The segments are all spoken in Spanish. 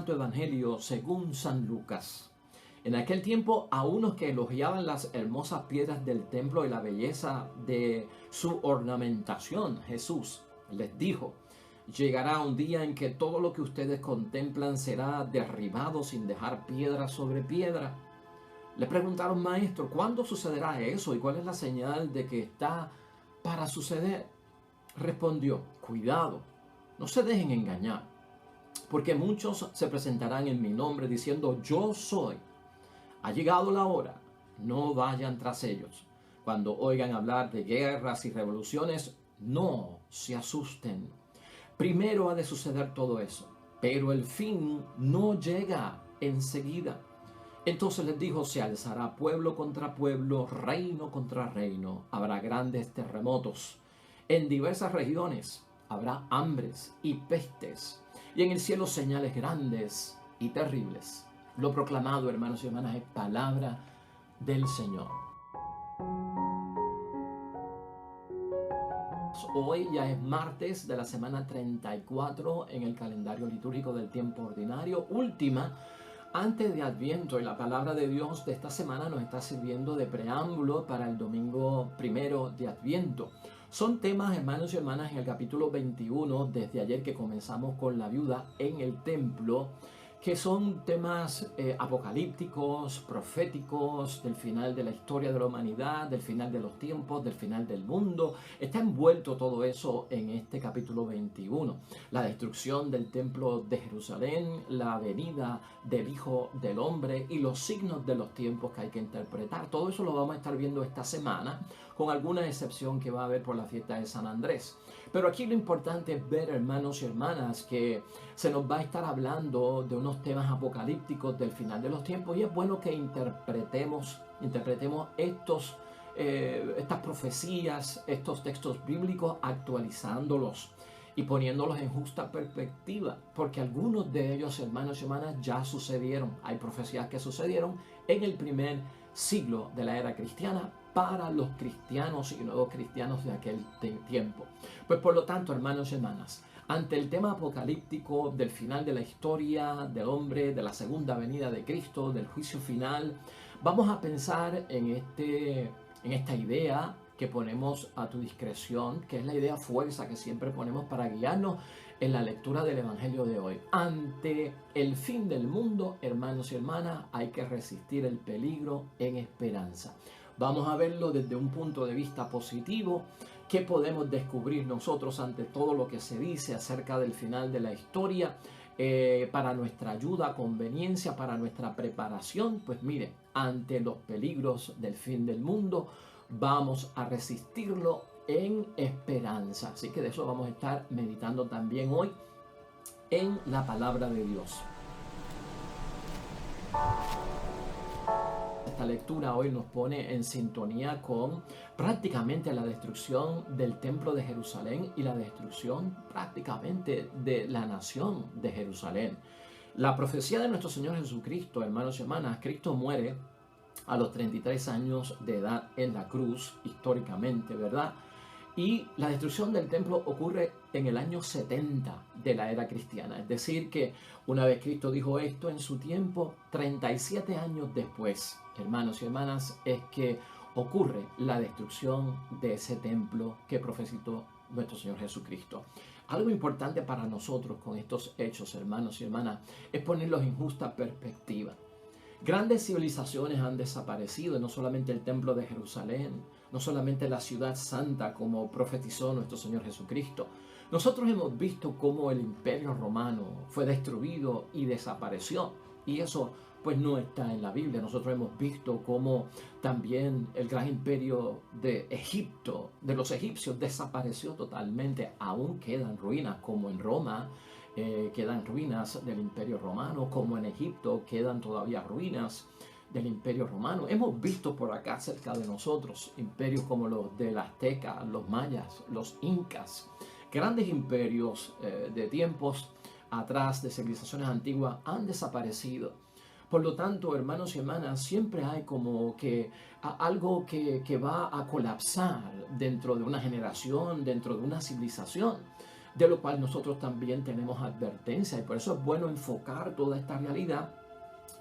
Santo Evangelio según San Lucas. En aquel tiempo, a unos que elogiaban las hermosas piedras del templo y la belleza de su ornamentación, Jesús les dijo: llegará un día en que todo lo que ustedes contemplan será derribado sin dejar piedra sobre piedra. Le preguntaron: Maestro, ¿cuándo sucederá eso? ¿Y cuál es la señal de que está para suceder? Respondió: cuidado, no se dejen engañar, porque muchos se presentarán en mi nombre diciendo: yo soy. Ha llegado la hora, no vayan tras ellos. Cuando oigan hablar de guerras y revoluciones, no se asusten. Primero ha de suceder todo eso, pero el fin no llega enseguida. Entonces les dijo: se alzará pueblo contra pueblo, reino contra reino. Habrá grandes terremotos. En diversas regiones habrá hambres y pestes, y en el cielo señales grandes y terribles. Lo proclamado, hermanos y hermanas, es palabra del Señor. Hoy ya es martes de la semana 34 en el calendario litúrgico del tiempo ordinario, última antes de Adviento, y la palabra de Dios de esta semana nos está sirviendo de preámbulo para el domingo primero de Adviento. Son temas, hermanos y hermanas, en el capítulo 21, desde ayer que comenzamos con la viuda en el templo, que son temas apocalípticos, proféticos, del final de la historia de la humanidad, del final de los tiempos, del final del mundo. Está envuelto todo eso en este capítulo 21. La destrucción del templo de Jerusalén, la venida del Hijo del Hombre y los signos de los tiempos que hay que interpretar. Todo eso lo vamos a estar viendo esta semana, con alguna excepción que va a haber por la fiesta de San Andrés. Pero aquí lo importante es ver, hermanos y hermanas, que se nos va a estar hablando de unos temas apocalípticos del final de los tiempos, y es bueno que interpretemos estas profecías, estos textos bíblicos, actualizándolos y poniéndolos en justa perspectiva, porque algunos de ellos, hermanos y hermanas, ya sucedieron. Hay profecías que sucedieron en el primer siglo de la era cristiana para los cristianos y nuevos cristianos de aquel tiempo. Pues por lo tanto, hermanos y hermanas, ante el tema apocalíptico del final de la historia del hombre, de la segunda venida de Cristo, del juicio final, vamos a pensar en esta idea que ponemos a tu discreción, que es la idea fuerza que siempre ponemos para guiarnos en la lectura del Evangelio de hoy. Ante el fin del mundo, hermanos y hermanas, hay que resistir el peligro en esperanza. Vamos a verlo desde un punto de vista positivo. ¿Qué podemos descubrir nosotros ante todo lo que se dice acerca del final de la historia? Para nuestra ayuda, conveniencia, para nuestra preparación. Pues mire, ante los peligros del fin del mundo, vamos a resistirlo en esperanza. Así que de eso vamos a estar meditando también hoy en la palabra de Dios. Esta lectura hoy nos pone en sintonía con prácticamente la destrucción del templo de Jerusalén y la destrucción prácticamente de la nación de Jerusalén. La profecía de nuestro Señor Jesucristo, hermanos y hermanas, Cristo muere a los 33 años de edad en la cruz, históricamente, ¿verdad? Y la destrucción del templo ocurre en el año 70 de la era cristiana. Es decir, que una vez Cristo dijo esto en su tiempo, 37 años después, hermanos y hermanas, es que ocurre la destrucción de ese templo que profetizó nuestro Señor Jesucristo. Algo importante para nosotros con estos hechos, hermanos y hermanas, es ponerlos en justa perspectiva. Grandes civilizaciones han desaparecido, no solamente el templo de Jerusalén, no solamente la ciudad santa como profetizó nuestro Señor Jesucristo. Nosotros hemos visto cómo el imperio romano fue destruido y desapareció, y eso pues no está en la Biblia. Nosotros hemos visto cómo también el gran imperio de Egipto, de los egipcios, desapareció totalmente. Aún quedan ruinas, como en Roma, quedan ruinas del imperio romano, como en Egipto quedan todavía ruinas del imperio romano. Hemos visto por acá cerca de nosotros imperios como los del Azteca, los mayas, los incas, grandes imperios de tiempos atrás, de civilizaciones antiguas, han desaparecido. Por lo tanto, hermanos y hermanas, siempre hay como que algo que va a colapsar dentro de una generación, dentro de una civilización. de lo cual nosotros también tenemos advertencia. Y por eso es bueno enfocar toda esta realidad,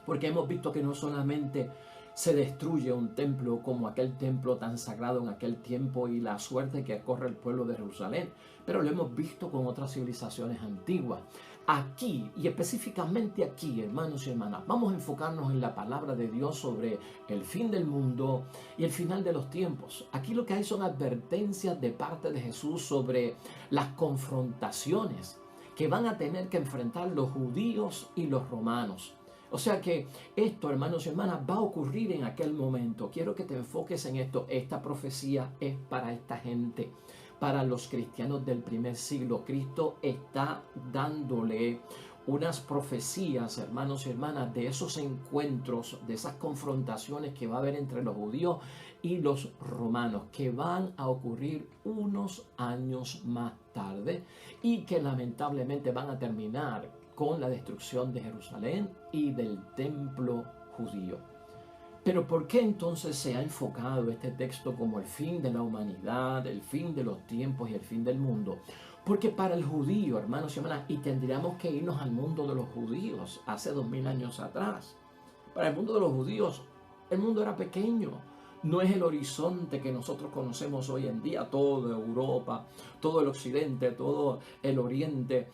porque hemos visto que no solamente se destruye un templo como aquel templo tan sagrado en aquel tiempo y la suerte que corre el pueblo de Jerusalén, pero lo hemos visto con otras civilizaciones antiguas. Aquí, y específicamente aquí, hermanos y hermanas, vamos a enfocarnos en la palabra de Dios sobre el fin del mundo y el final de los tiempos. Aquí lo que hay son advertencias de parte de Jesús sobre las confrontaciones que van a tener que enfrentar los judíos y los romanos. O sea que esto, hermanos y hermanas, va a ocurrir en aquel momento. Quiero que te enfoques en esto. Esta profecía es para esta gente, para los cristianos del primer siglo. Cristo está dándole unas profecías, hermanos y hermanas, de esos encuentros, de esas confrontaciones que va a haber entre los judíos y los romanos, que van a ocurrir unos años más tarde y que lamentablemente van a terminar con la destrucción de Jerusalén y del templo judío. Pero ¿por qué entonces se ha enfocado este texto como el fin de la humanidad, el fin de los tiempos y el fin del mundo? Porque para el judío, hermanos y hermanas, y tendríamos que irnos al mundo de los judíos hace 2000 años atrás. Para el mundo de los judíos, el mundo era pequeño. No es el horizonte que nosotros conocemos hoy en día, toda Europa, todo el occidente, todo el oriente,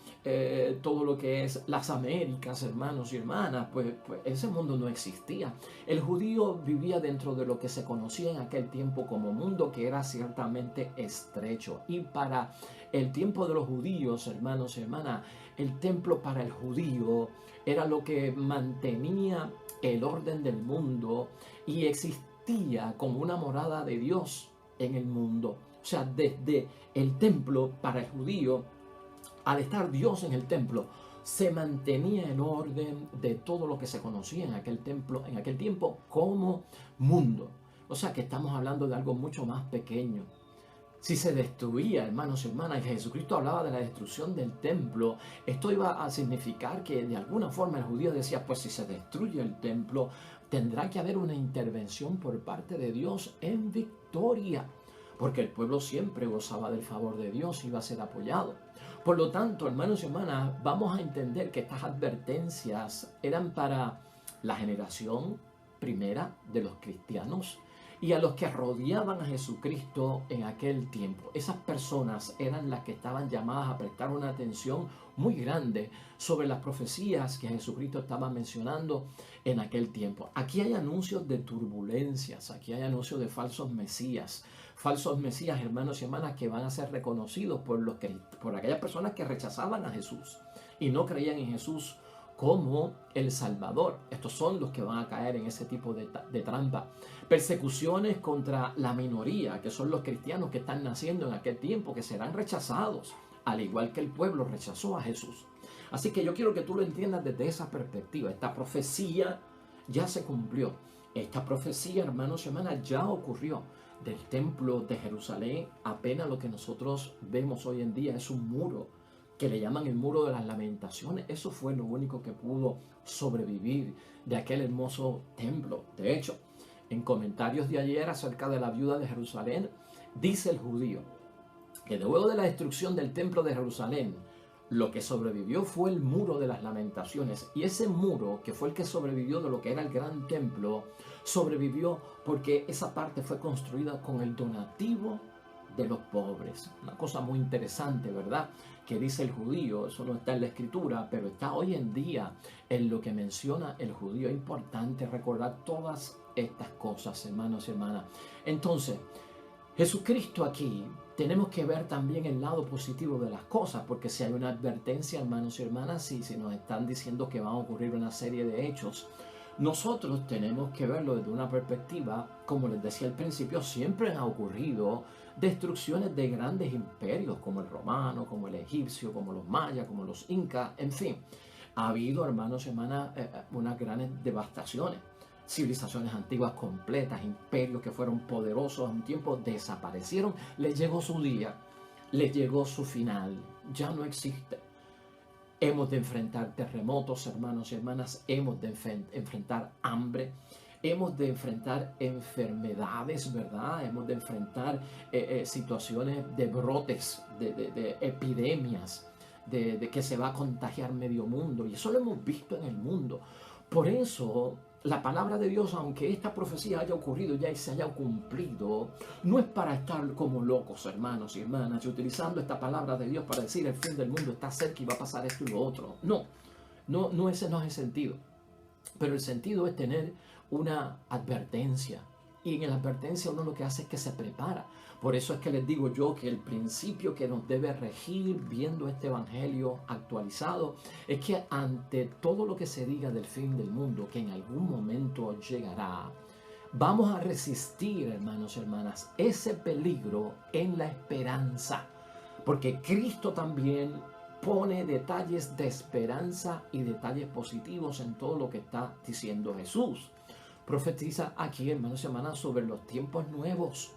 todo lo que es las Américas, hermanos y hermanas, pues ese mundo no existía. El judío vivía dentro de lo que se conocía en aquel tiempo como mundo, que era ciertamente estrecho. Y para el tiempo de los judíos, hermanos y hermanas, el templo para el judío era lo que mantenía el orden del mundo y existía como una morada de Dios en el mundo. O sea, desde el templo para el judío, al estar Dios en el templo, se mantenía el orden de todo lo que se conocía en aquel templo, en aquel tiempo, como mundo. O sea que estamos hablando de algo mucho más pequeño. Si se destruía, hermanos y hermanas, y Jesucristo hablaba de la destrucción del templo, esto iba a significar que de alguna forma el judío decía, pues si se destruye el templo, tendrá que haber una intervención por parte de Dios en victoria, porque el pueblo siempre gozaba del favor de Dios y iba a ser apoyado. Por lo tanto, hermanos y hermanas, vamos a entender que estas advertencias eran para la generación primera de los cristianos y a los que rodeaban a Jesucristo en aquel tiempo. Esas personas eran las que estaban llamadas a prestar una atención muy grande sobre las profecías que Jesucristo estaba mencionando en aquel tiempo. Aquí hay anuncios de turbulencias, aquí hay anuncios de falsos mesías, hermanos y hermanas, que van a ser reconocidos por aquellas personas que rechazaban a Jesús y no creían en Jesús como el Salvador. Estos son los que van a caer en ese tipo de trampa. Persecuciones contra la minoría, que son los cristianos que están naciendo en aquel tiempo, que serán rechazados, al igual que el pueblo rechazó a Jesús. Así que yo quiero que tú lo entiendas desde esa perspectiva. Esta profecía ya se cumplió. Esta profecía, hermanos y hermanas, ya ocurrió. Del templo de Jerusalén, apenas lo que nosotros vemos hoy en día es un muro que le llaman el muro de las lamentaciones. Eso fue lo único que pudo sobrevivir de aquel hermoso templo. De hecho, en comentarios de ayer acerca de la viuda de Jerusalén, dice el judío que luego de la destrucción del templo de Jerusalén, lo que sobrevivió fue el muro de las lamentaciones. Y ese muro, que fue el que sobrevivió de lo que era el gran templo, sobrevivió porque esa parte fue construida con el donativo de los pobres. Una cosa muy interesante, ¿verdad?, que dice el judío. Eso no está en la escritura, pero está hoy en día en lo que menciona el judío. Es importante recordar todas estas cosas, hermanos y hermanas. Entonces, Jesucristo aquí, tenemos que ver también el lado positivo de las cosas, porque si hay una advertencia, hermanos y hermanas, si nos están diciendo que van a ocurrir una serie de hechos, nosotros tenemos que verlo desde una perspectiva, como les decía al principio, siempre han ocurrido destrucciones de grandes imperios, como el romano, como el egipcio, como los mayas, como los incas, en fin. Ha habido, hermanos y hermanas, unas grandes devastaciones. Civilizaciones antiguas completas, imperios que fueron poderosos a un tiempo desaparecieron. Les llegó su día, les llegó su final, ya no existe. Hemos de enfrentar terremotos, hermanos y hermanas, hemos de enfrentar hambre, hemos de enfrentar enfermedades, ¿verdad? Hemos de enfrentar situaciones de brotes, de epidemias, de que se va a contagiar medio mundo. Y eso lo hemos visto en el mundo. Por eso, la palabra de Dios, aunque esta profecía haya ocurrido ya y se haya cumplido, no es para estar como locos, hermanos y hermanas, y utilizando esta palabra de Dios para decir el fin del mundo está cerca y va a pasar esto y lo otro. No, ese no es el sentido. Pero el sentido es tener una advertencia. Y en la advertencia uno lo que hace es que se prepara. Por eso es que les digo yo que el principio que nos debe regir viendo este evangelio actualizado es que ante todo lo que se diga del fin del mundo, que en algún momento llegará, vamos a resistir, hermanos y hermanas, ese peligro en la esperanza. Porque Cristo también pone detalles de esperanza y detalles positivos en todo lo que está diciendo Jesús. Profetiza aquí, hermanos y hermanas, sobre los tiempos nuevos.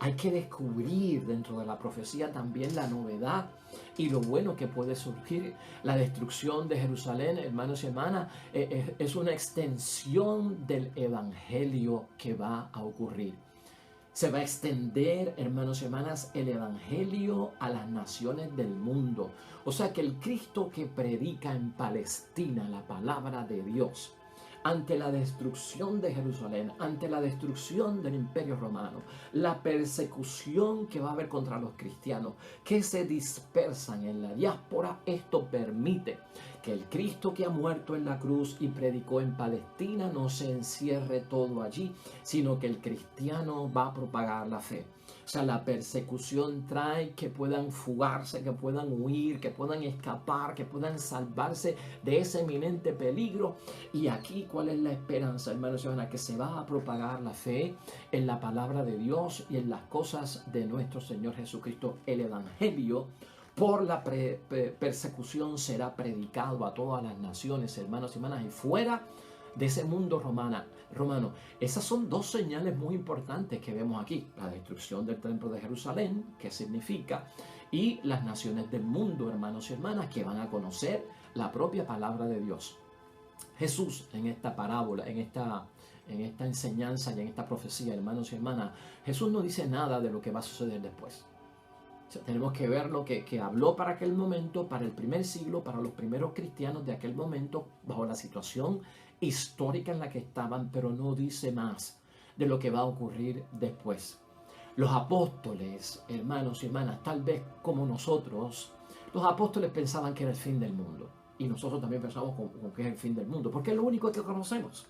Hay que descubrir dentro de la profecía también la novedad y lo bueno que puede surgir. La destrucción de Jerusalén, hermanos y hermanas, es una extensión del evangelio que va a ocurrir. Se va a extender, hermanos y hermanas, el evangelio a las naciones del mundo. O sea que el Cristo que predica en Palestina la palabra de Dios, ante la destrucción de Jerusalén, ante la destrucción del Imperio Romano, la persecución que va a haber contra los cristianos que se dispersan en la diáspora, esto permite que el Cristo que ha muerto en la cruz y predicó en Palestina no se encierre todo allí, sino que el cristiano va a propagar la fe. O sea, la persecución trae que puedan fugarse, que puedan huir, que puedan escapar, que puedan salvarse de ese eminente peligro. Y aquí, ¿cuál es la esperanza, hermanos y hermanas? Que se va a propagar la fe en la palabra de Dios y en las cosas de nuestro Señor Jesucristo. El Evangelio por la persecución será predicado a todas las naciones, hermanos y hermanas, y fuera de ese mundo romano. Esas son dos señales muy importantes que vemos aquí. La destrucción del templo de Jerusalén, que significa, y las naciones del mundo, hermanos y hermanas, que van a conocer la propia palabra de Dios. Jesús en esta parábola, en esta enseñanza y en esta profecía, hermanos y hermanas, Jesús no dice nada de lo que va a suceder después. O sea, tenemos que ver lo que habló para aquel momento, para el primer siglo, para los primeros cristianos de aquel momento, bajo la situación histórica en la que estaban, pero no dice más de lo que va a ocurrir después. Los apóstoles, hermanos y hermanas, tal vez como nosotros, los apóstoles pensaban que era el fin del mundo. Y nosotros también pensamos como que es el fin del mundo, porque es lo único que conocemos.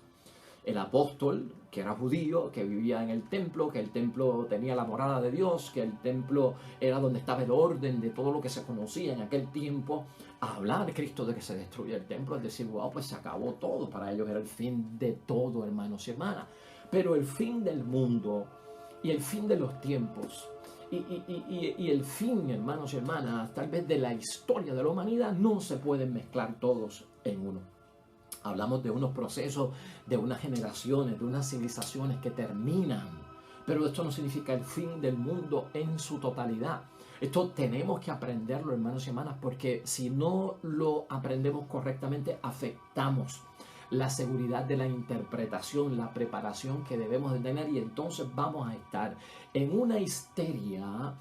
El apóstol, que era judío, que vivía en el templo, que el templo tenía la morada de Dios, que el templo era donde estaba el orden de todo lo que se conocía en aquel tiempo, a hablar de Cristo de que se destruía el templo, es decir, wow, pues se acabó todo. Para ellos era el fin de todo, hermanos y hermanas. Pero el fin del mundo y el fin de los tiempos y el fin, hermanos y hermanas, tal vez de la historia de la humanidad, no se pueden mezclar todos en uno. Hablamos de unos procesos, de unas generaciones, de unas civilizaciones que terminan. Pero esto no significa el fin del mundo en su totalidad. Esto tenemos que aprenderlo, hermanos y hermanas, porque si no lo aprendemos correctamente, afectamos la seguridad de la interpretación, la preparación que debemos de tener, y entonces vamos a estar en una histeria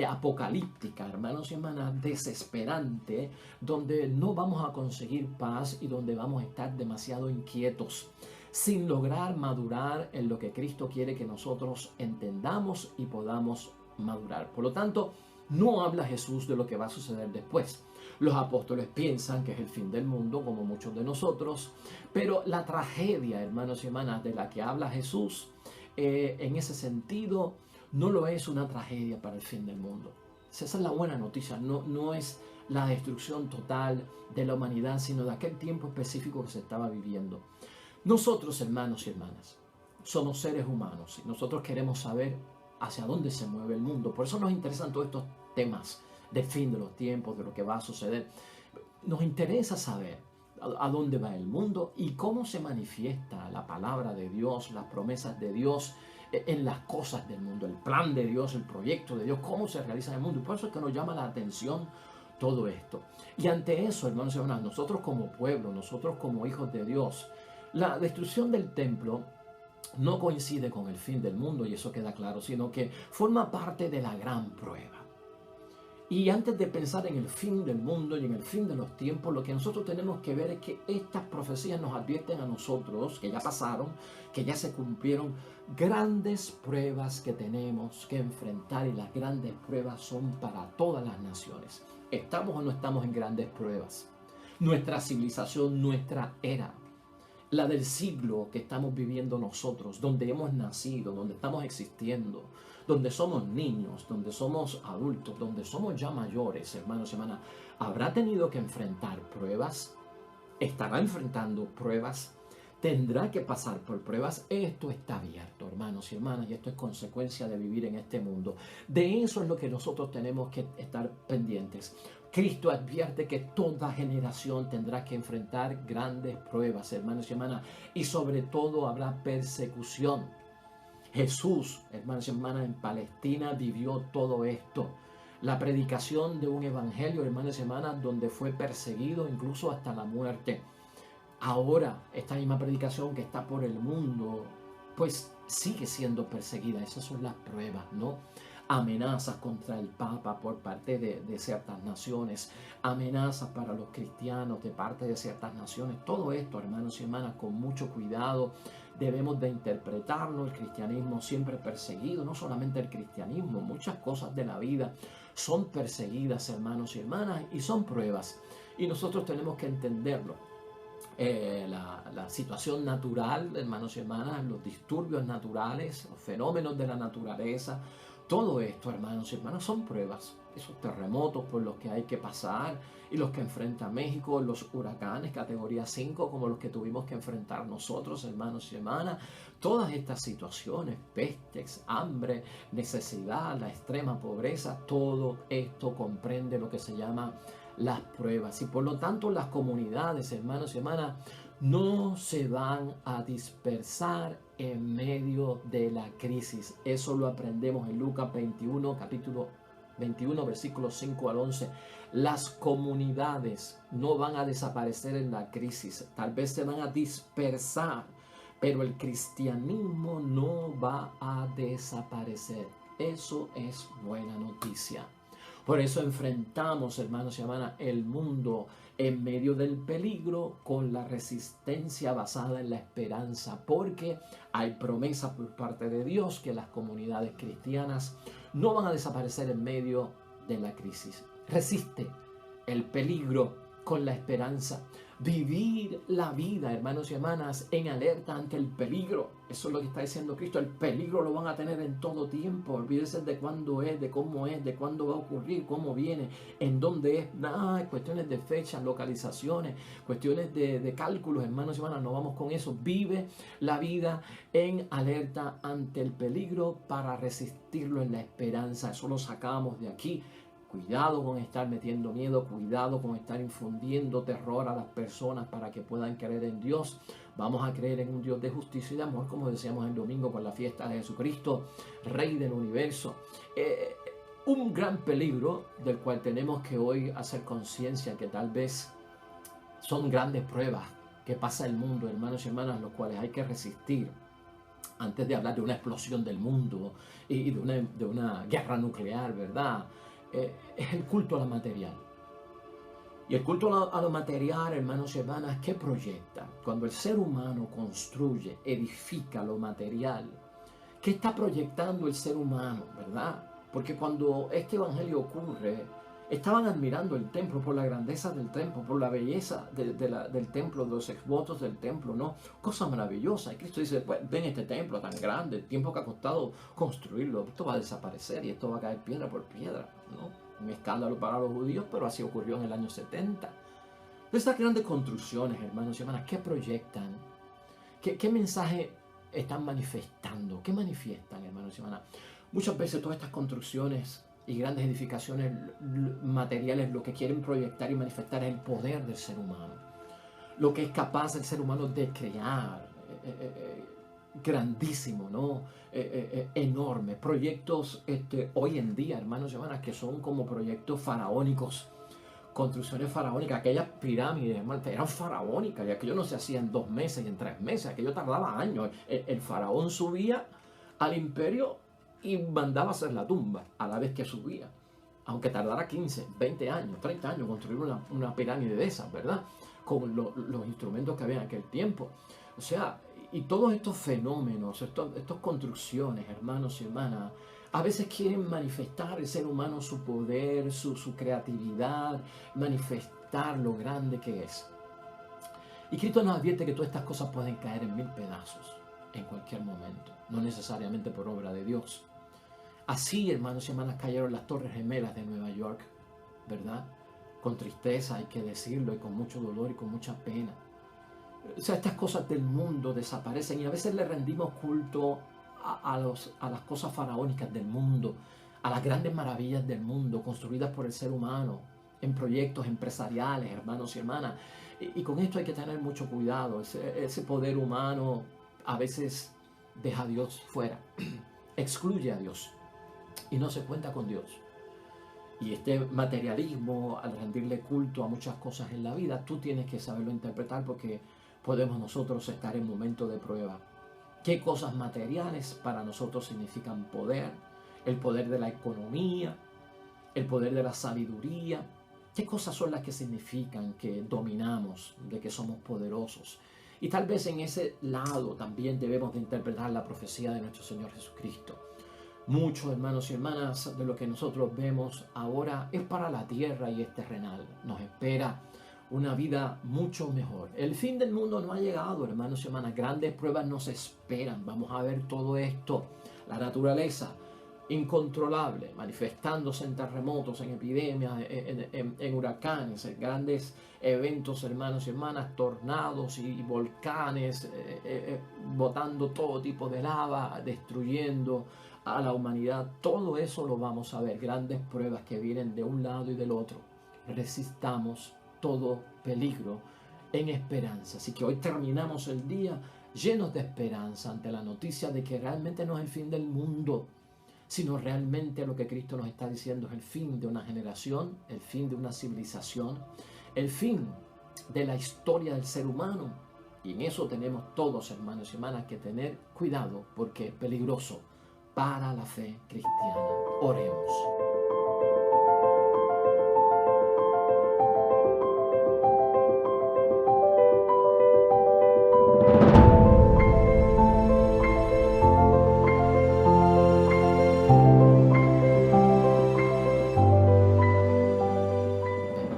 apocalíptica, hermanos y hermanas, desesperante, donde no vamos a conseguir paz y donde vamos a estar demasiado inquietos, sin lograr madurar en lo que Cristo quiere que nosotros entendamos y podamos madurar. Por lo tanto, no habla Jesús de lo que va a suceder después. Los apóstoles piensan que es el fin del mundo, como muchos de nosotros, pero la tragedia, hermanos y hermanas, de la que habla Jesús, en ese sentido, no lo es una tragedia para el fin del mundo. Esa es la buena noticia, no es la destrucción total de la humanidad, sino de aquel tiempo específico que se estaba viviendo. Nosotros, hermanos y hermanas, somos seres humanos y nosotros queremos saber hacia dónde se mueve el mundo. Por eso nos interesan todos estos temas del fin de los tiempos, de lo que va a suceder. Nos interesa saber a dónde va el mundo y cómo se manifiesta la palabra de Dios, las promesas de Dios en las cosas del mundo, el plan de Dios, el proyecto de Dios, cómo se realiza en el mundo. Y por eso es que nos llama la atención todo esto. Y ante eso, hermanos y hermanas, nosotros como pueblo, nosotros como hijos de Dios, la destrucción del templo no coincide con el fin del mundo, y eso queda claro, sino que forma parte de la gran prueba. Y antes de pensar en el fin del mundo y en el fin de los tiempos, lo que nosotros tenemos que ver es que estas profecías nos advierten a nosotros, que ya pasaron, que ya se cumplieron, grandes pruebas que tenemos que enfrentar, y las grandes pruebas son para todas las naciones. ¿Estamos o no estamos en grandes pruebas? Nuestra civilización, nuestra era, la del siglo que estamos viviendo nosotros, donde hemos nacido, donde estamos existiendo, donde somos niños, donde somos adultos, donde somos ya mayores, hermanos y hermanas, habrá tenido que enfrentar pruebas, estará enfrentando pruebas, tendrá que pasar por pruebas. Esto está abierto, hermanos y hermanas, y esto es consecuencia de vivir en este mundo. De eso es lo que nosotros tenemos que estar pendientes. Cristo advierte que toda generación tendrá que enfrentar grandes pruebas, hermanos y hermanas, y sobre todo habrá persecución. Jesús, hermanos y hermanas, en Palestina vivió todo esto. La predicación de un evangelio, hermanos y hermanas, donde fue perseguido incluso hasta la muerte. Ahora, esta misma predicación que está por el mundo, pues sigue siendo perseguida. Esas son las pruebas, ¿no? Amenazas contra el Papa por parte de ciertas naciones, amenazas para los cristianos de parte de ciertas naciones. Todo esto, hermanos y hermanas, con mucho cuidado debemos de interpretarlo. El cristianismo siempre perseguido, no solamente el cristianismo, muchas cosas de la vida son perseguidas, hermanos y hermanas, y son pruebas. Y nosotros tenemos que entenderlo. La situación natural, hermanos y hermanas, los disturbios naturales, los fenómenos de la naturaleza, todo esto, hermanos y hermanas, son pruebas. Esos terremotos por los que hay que pasar y los que enfrenta México, los huracanes categoría 5 como los que tuvimos que enfrentar nosotros, hermanos y hermanas, todas estas situaciones, pestes, hambre, necesidad, la extrema pobreza, todo esto comprende lo que se llama las pruebas. Y por lo tanto las comunidades, hermanos y hermanas, no se van a dispersar en medio de la crisis. Eso lo aprendemos en Lucas 21, capítulo 21, versículos 5 al 11. Las comunidades no van a desaparecer en la crisis, tal vez se van a dispersar, pero el cristianismo no va a desaparecer. Eso es buena noticia. Por eso enfrentamos, hermanos y hermanas, el mundo en medio del peligro con la resistencia basada en la esperanza, porque hay promesa por parte de Dios que las comunidades cristianas no van a desaparecer en medio de la crisis. Resiste el peligro con la esperanza. Vivir la vida, hermanos y hermanas, en alerta ante el peligro. Eso es lo que está diciendo Cristo. El peligro lo van a tener en todo tiempo. Olvídense de cuándo es, de cómo es, de cuándo va a ocurrir, cómo viene, en dónde es. Nada, cuestiones de fechas, localizaciones, cuestiones de cálculos, hermanos y hermanas. No vamos con eso. Vive la vida en alerta ante el peligro para resistirlo en la esperanza. Eso lo sacamos de aquí. Cuidado con estar metiendo miedo, cuidado con estar infundiendo terror a las personas para que puedan creer en Dios. Vamos a creer en un Dios de justicia y de amor, como decíamos el domingo con la fiesta de Jesucristo, Rey del universo. Un gran peligro del cual tenemos que hoy hacer conciencia, que tal vez son grandes pruebas que pasa el mundo, hermanos y hermanas, los cuales hay que resistir. Antes de hablar de una explosión del mundo y de una guerra nuclear, ¿verdad? Es el culto a lo material. Y el culto a lo material, hermanos y hermanas, ¿qué proyecta? Cuando el ser humano construye, edifica lo material, ¿qué está proyectando el ser humano, verdad? Porque cuando este evangelio ocurre, estaban admirando el templo por la grandeza del templo, por la belleza del templo, de los exvotos del templo, ¿no? Cosa maravillosa. Y Cristo dice, pues, ven este templo tan grande, el tiempo que ha costado construirlo, esto va a desaparecer y esto va a caer piedra por piedra, ¿no? Un escándalo para los judíos, pero así ocurrió en el año 70. Estas grandes construcciones, hermanos y hermanas, ¿qué proyectan? ¿Qué mensaje están manifestando? ¿Qué manifiestan, hermanos y hermanas? Muchas veces todas estas construcciones y grandes edificaciones materiales lo que quieren proyectar y manifestar es el poder del ser humano. Lo que es capaz el ser humano de crear, grandísimo, ¿no? Enorme. Proyectos hoy en día, hermanos y hermanas, que son como proyectos faraónicos, construcciones faraónicas, aquellas pirámides, eran faraónicas y aquello no se hacía en 2 meses y en 3 meses, aquello tardaba años. El faraón subía al imperio y mandaba hacer la tumba a la vez que subía, aunque tardara 15, 20 años, 30 años construir una pirámide de esas, ¿verdad? Con los instrumentos que había en aquel tiempo. O sea, y todos estos fenómenos, estas construcciones, hermanos y hermanas, a veces quieren manifestar el ser humano su poder, su creatividad, manifestar lo grande que es. Y Cristo nos advierte que todas estas cosas pueden caer en 1000 pedazos en cualquier momento, no necesariamente por obra de Dios. Así, hermanos y hermanas, cayeron las Torres Gemelas de Nueva York, ¿verdad? Con tristeza, hay que decirlo, y con mucho dolor y con mucha pena. O sea, estas cosas del mundo desaparecen y a veces le rendimos culto a las cosas faraónicas del mundo, a las grandes maravillas del mundo construidas por el ser humano en proyectos empresariales, hermanos y hermanas. Y con esto hay que tener mucho cuidado. Ese poder humano a veces deja a Dios fuera, excluye a Dios y no se cuenta con Dios. Y este materialismo, al rendirle culto a muchas cosas en la vida, tú tienes que saberlo interpretar, porque podemos nosotros estar en momentos de prueba. ¿Qué cosas materiales para nosotros significan poder? El poder de la economía, el poder de la sabiduría. ¿Qué cosas son las que significan que dominamos, de que somos poderosos? Y tal vez en ese lado también debemos de interpretar la profecía de nuestro Señor Jesucristo. Muchos, hermanos y hermanas, de lo que nosotros vemos ahora es para la tierra y es terrenal. Nos espera una vida mucho mejor. El fin del mundo no ha llegado, hermanos y hermanas. Grandes pruebas nos esperan. Vamos a ver todo esto. La naturaleza incontrolable, manifestándose en terremotos, en epidemias, en huracanes, en grandes eventos, hermanos y hermanas, tornados y volcanes, botando todo tipo de lava, destruyendo a la humanidad. Todo eso lo vamos a ver, grandes pruebas que vienen de un lado y del otro. Resistamos todo peligro en esperanza. Así que hoy terminamos el día llenos de esperanza ante la noticia de que realmente no es el fin del mundo, sino realmente lo que Cristo nos está diciendo es el fin de una generación, el fin de una civilización, el fin de la historia del ser humano. Y en eso tenemos todos, hermanos y hermanas, que tener cuidado, porque es peligroso para la fe cristiana. Oremos.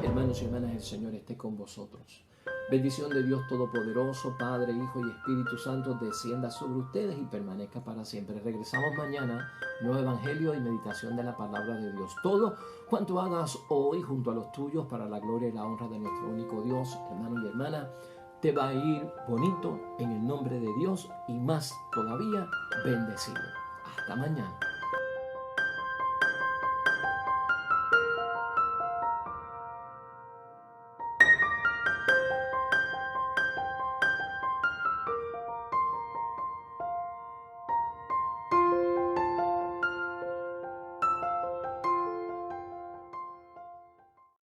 Hermanos y hermanas, el Señor esté con vosotros. Bendición de Dios Todopoderoso, Padre, Hijo y Espíritu Santo, descienda sobre ustedes y permanezca para siempre. Regresamos mañana, nuevo evangelio y meditación de la palabra de Dios. Todo cuanto hagas hoy junto a los tuyos para la gloria y la honra de nuestro único Dios, hermano y hermana, te va a ir bonito en el nombre de Dios y más todavía bendecido. Hasta mañana.